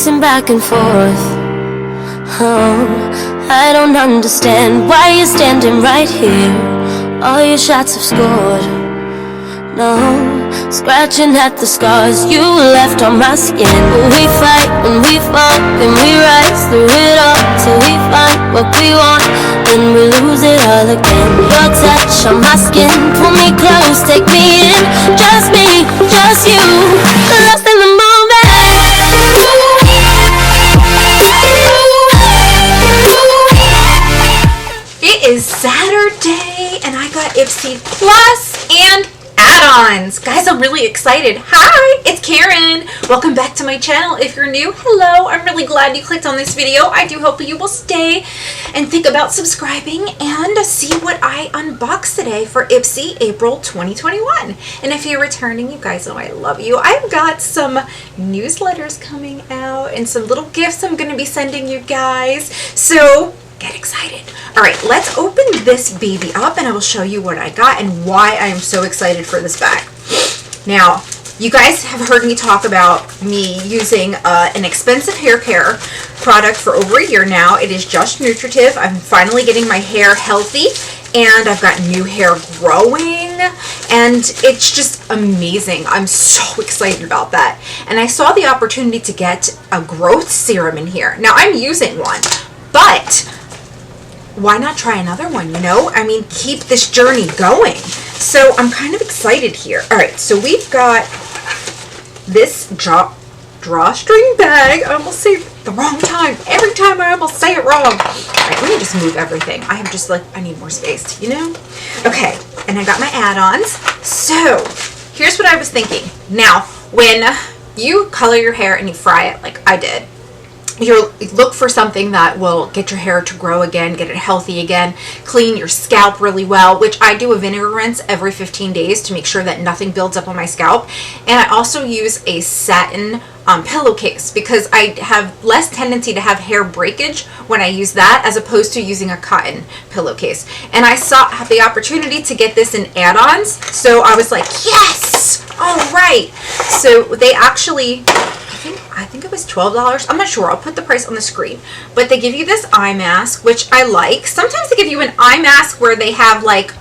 pacing back and forth. Oh, I don't understand why you're standing right here. All your shots have scored. No, scratching at the scars you left on my skin. We fight and we fall and we rise through it all till we find what we want, then we lose it all again. Your touch on my skin, pull me close, take me in. Just me, just you, lost in the moment. It is Saturday and I got Ipsy Plus and Addons. Guys, I'm really excited. Hi, it's Karen. Welcome back to my channel. If you're new, hello. I'm really glad you clicked on this video. I do hope you will stay and think about subscribing and see what I unbox today for Ipsy April 2021. And if you're returning, you guys know I love you. I've got some newsletters coming out and some little gifts I'm going to be sending you guys. So get excited. All right, let's open this baby up and I will show you what I got and why I am so excited for this bag. Now, you guys have heard me talk about me using an expensive hair care product for over a year now. It is Just Nutritive. I'm finally getting my hair healthy and I've got new hair growing and it's just amazing. I'm so excited about that. And I saw the opportunity to get a growth serum in here. Now, I'm using one, but why not try another one, you know? I mean, keep this journey going. So I'm kind of excited here. All right, so we've got this drawstring bag. I almost say it the wrong time. Every time I almost say it wrong. All right, let me just move everything. I am just like, I need more space, you know? Okay, and I got my add-ons. So here's what I was thinking. Now, when you color your hair and you fry it like I did, you look for something that will get your hair to grow again, get it healthy again, clean your scalp really well, which I do a vinegar rinse every 15 days to make sure that nothing builds up on my scalp. And I also use a satin pillowcase because I have less tendency to have hair breakage when I use that as opposed to using a cotton pillowcase. And I had the opportunity to get this in add-ons, so I was like, yes, all right. So they actually, I think it was $12. I'm not sure. I'll put the price on the screen. But they give you this eye mask, which I like. Sometimes they give you an eye mask where they have like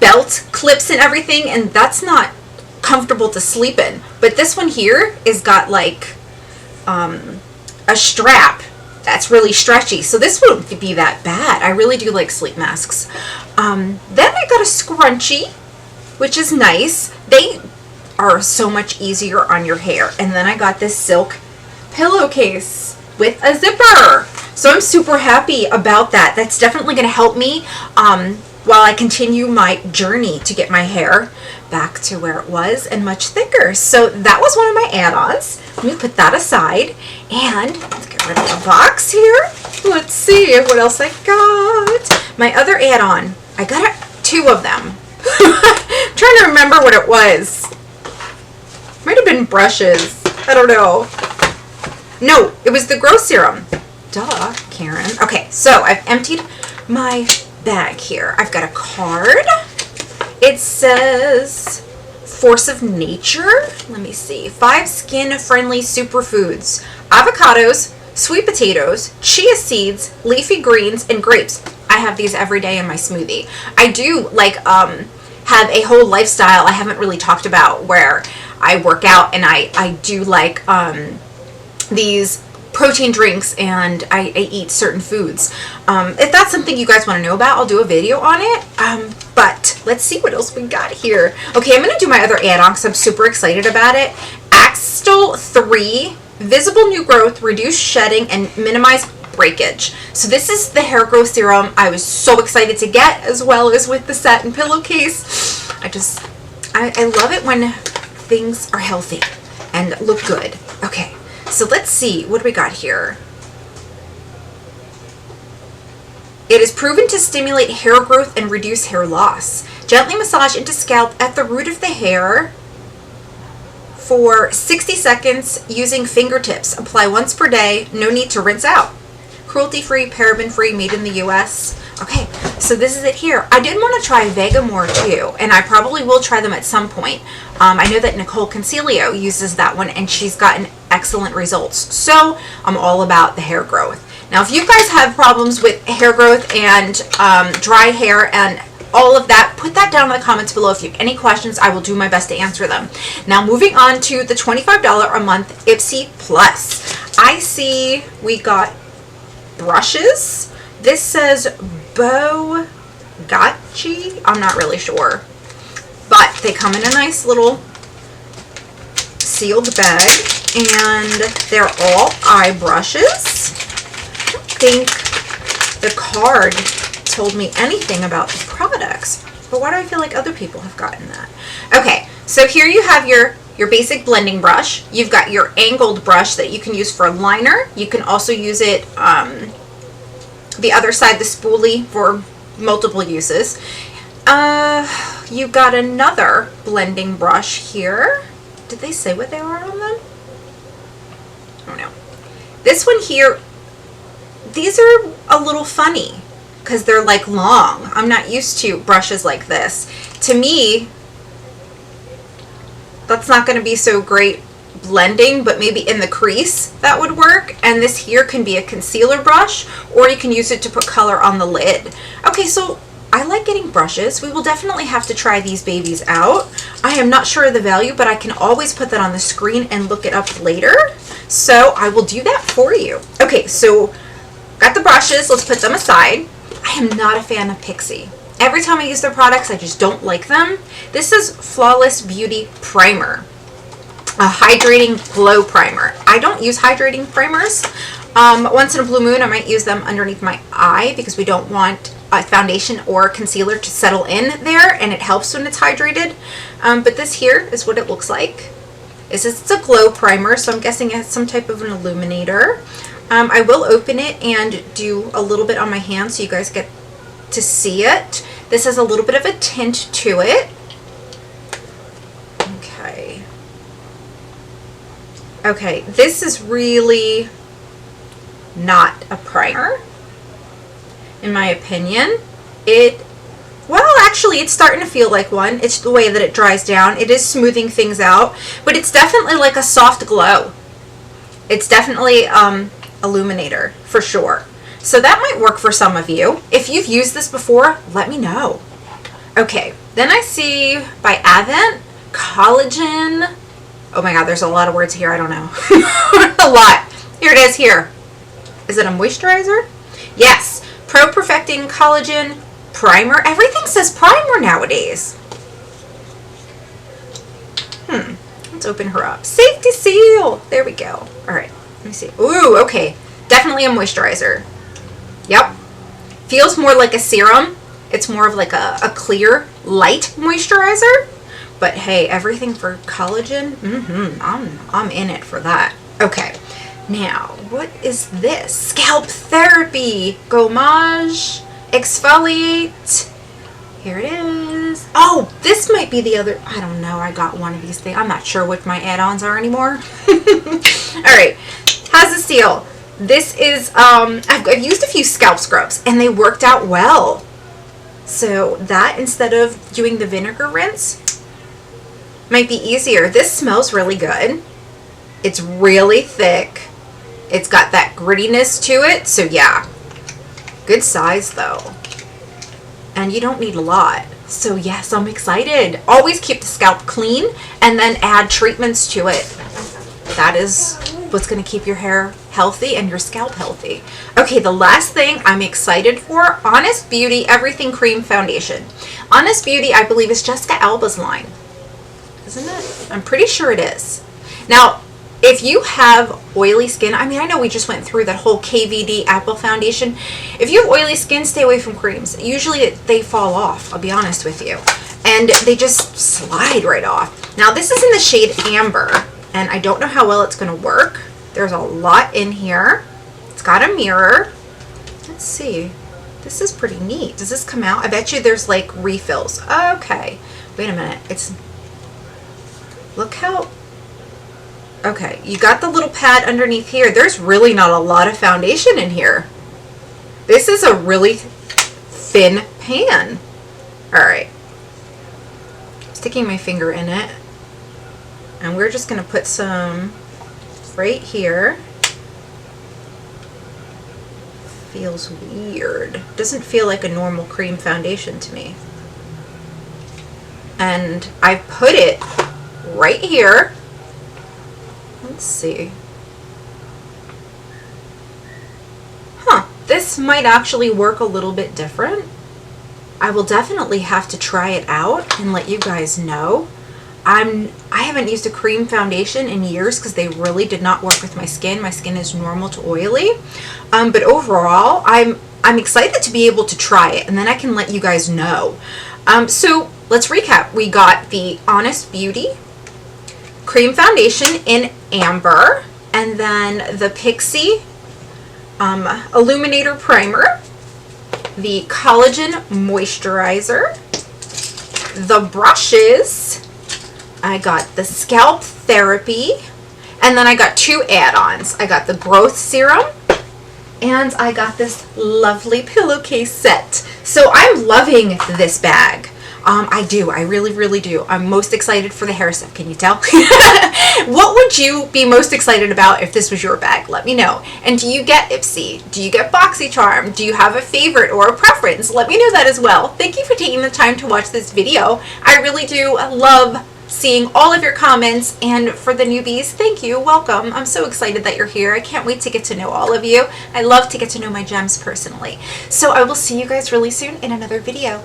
belt clips and everything, and that's not comfortable to sleep in. But this one here is got like a strap that's really stretchy. So this wouldn't be that bad. I really do like sleep masks. Then I got a scrunchie, which is nice. They are so much easier on your hair. And then I got this silk pillowcase with a zipper. So I'm super happy about that. That's definitely going to help me while I continue my journey to get my hair back to where it was and much thicker. So that was one of my add-ons. Let me put that aside and let's get rid of the box here. Let's see what else I got. My other add-on, I got two of them. I'm trying to remember what it was. Might have been brushes. I don't know. No, it was the growth serum. Duh, Karen. Okay, so I've emptied my bag here. I've got a card. It says Force of Nature. Let me see. 5 skin-friendly superfoods. Avocados, sweet potatoes, chia seeds, leafy greens, and grapes. I have these every day in my smoothie. I do like have a whole lifestyle I haven't really talked about where I work out and I do like these protein drinks and I eat certain foods. If that's something you guys want to know about, I'll do a video on it. But let's see what else we got here. Okay, I'm going to do my other add-on because I'm super excited about it. Axtal 3, Visible New Growth, Reduce Shedding, and Minimize Breakage. So this is the hair growth serum I was so excited to get, as well as with the satin pillowcase. I love it when things are healthy and look good. Okay, so let's see what do we got here. It is proven to stimulate hair growth and reduce hair loss. Gently massage into scalp at the root of the hair for 60 seconds using fingertips. Apply once per day. No need to rinse out. Cruelty-free, paraben-free, made in the US. Okay, so this is it here. I did want to try Vegamore too, and I probably will try them at some point. I know that Nicole Concilio uses that one, and she's got an excellent results. So I'm all about the hair growth. Now, if you guys have problems with hair growth and dry hair and all of that, put that down in the comments below. If you have any questions, I will do my best to answer them. Now, moving on to the $25 a month Ipsy Plus. I see we got brushes. This says Boxycharm. I'm not really sure. But they come in a nice little sealed bag. And they're all eye brushes. I don't think the card told me anything about the products, but why do I feel like other people have gotten that? Okay, so here you have your basic blending brush. You've got your angled brush that you can use for liner. You can also use it the other side, the spoolie, for multiple uses. You got another blending brush here. Did they say what they are on them? I don't know. This one here, these are a little funny because they're like long. I'm not used to brushes like this. To me, that's not going to be so great blending, but maybe in the crease that would work. And this here can be a concealer brush, or you can use it to put color on the lid. Okay, so I like getting brushes. We will definitely have to try these babies out. I am not sure of the value, but I can always put that on the screen and look it up later. So I will do that for you. Okay, so got the brushes. Let's put them aside. I am not a fan of Pixie. Every time I use their products, I just don't like them. This is Flawless Beauty Primer, a hydrating glow primer. I don't use hydrating primers. Once in a blue moon, I might use them underneath my eye because we don't want a foundation or concealer to settle in there, and it helps when it's hydrated. But this here is what it looks like. It's a glow primer, so I'm guessing it has some type of an illuminator. I will open it and do a little bit on my hand so you guys get to see it. This has a little bit of a tint to it. Okay. Okay, this is really not a primer, in my opinion. Well, actually, it's starting to feel like one. It's the way that it dries down. It is smoothing things out, but it's definitely like a soft glow. It's definitely illuminator for sure. So that might work for some of you. If you've used this before, let me know. Okay, then I see by Addons, Collagen. Oh my god, there's a lot of words here. I don't know. A lot. Here it is here. Is it a moisturizer? Yes. Pro Perfecting Collagen Primer. Everything says primer nowadays. Let's open her up. Safety seal. There we go. All right. Let me see. Ooh, okay. Definitely a moisturizer. Yep. Feels more like a serum. It's more of like a clear, light moisturizer. But hey, everything for collagen, I'm in it for that. Okay. Now, what is this? Scalp Therapy. Gommage. Exfoliate. Here it is. Oh, this might be the other. I don't know. I got one of these things. I'm not sure what my add-ons are anymore. All right. Has a seal. This is, I've used a few scalp scrubs and they worked out well. So that, instead of doing the vinegar rinse, might be easier. This smells really good. It's really thick. It's got that grittiness to it. So yeah, good size though. And you don't need a lot. So yes, I'm excited. Always keep the scalp clean and then add treatments to it. That is what's going to keep your hair healthy and your scalp healthy. Okay, the last thing I'm excited for, Honest Beauty Everything Cream Foundation. Honest Beauty, I believe, is Jessica Alba's line. Isn't it? I'm pretty sure it is. Now, if you have oily skin, I mean, I know we just went through that whole KVD Apple Foundation. If you have oily skin, stay away from creams. Usually they fall off, I'll be honest with you. And they just slide right off. Now, this is in the shade Amber, and I don't know how well it's going to work. There's a lot in here. It's got a mirror. Let's see. This is pretty neat. Does this come out? I bet you there's like refills. Okay. Wait a minute. Look how... Okay, you got the little pad underneath here. There's really not a lot of foundation in here. This is a really thin pan. Alright. Sticking my finger in it. And we're just going to put some right here. Feels weird. Doesn't feel like a normal cream foundation to me. And I put it right here. Let's see. Huh, this might actually work a little bit different. I will definitely have to try it out and let you guys know. I haven't used a cream foundation in years because they really did not work with my skin. My skin is normal to oily. But overall, I'm excited to be able to try it, and then I can let you guys know. So let's recap. We got the Honest Beauty cream foundation in Amber, and then the Pixie Illuminator Primer, the Collagen Moisturizer, the brushes. I got the Scalp Therapy, and then I got 2 add-ons. I got the Growth Serum, and I got this lovely pillowcase set. So I'm loving this bag. I really do. I'm most excited for the hair stuff, can you tell? What would you be most excited about if this was your bag? Let me know. And do you get Ipsy? Do you get Boxycharm? Do you have a favorite or a preference? Let me know that as well. Thank you for taking the time to watch this video. I really do love seeing all of your comments, and for the newbies, thank you, welcome. I'm so excited that you're here. I can't wait to get to know all of you. I love to get to know my gems personally. So I will see you guys really soon in another video.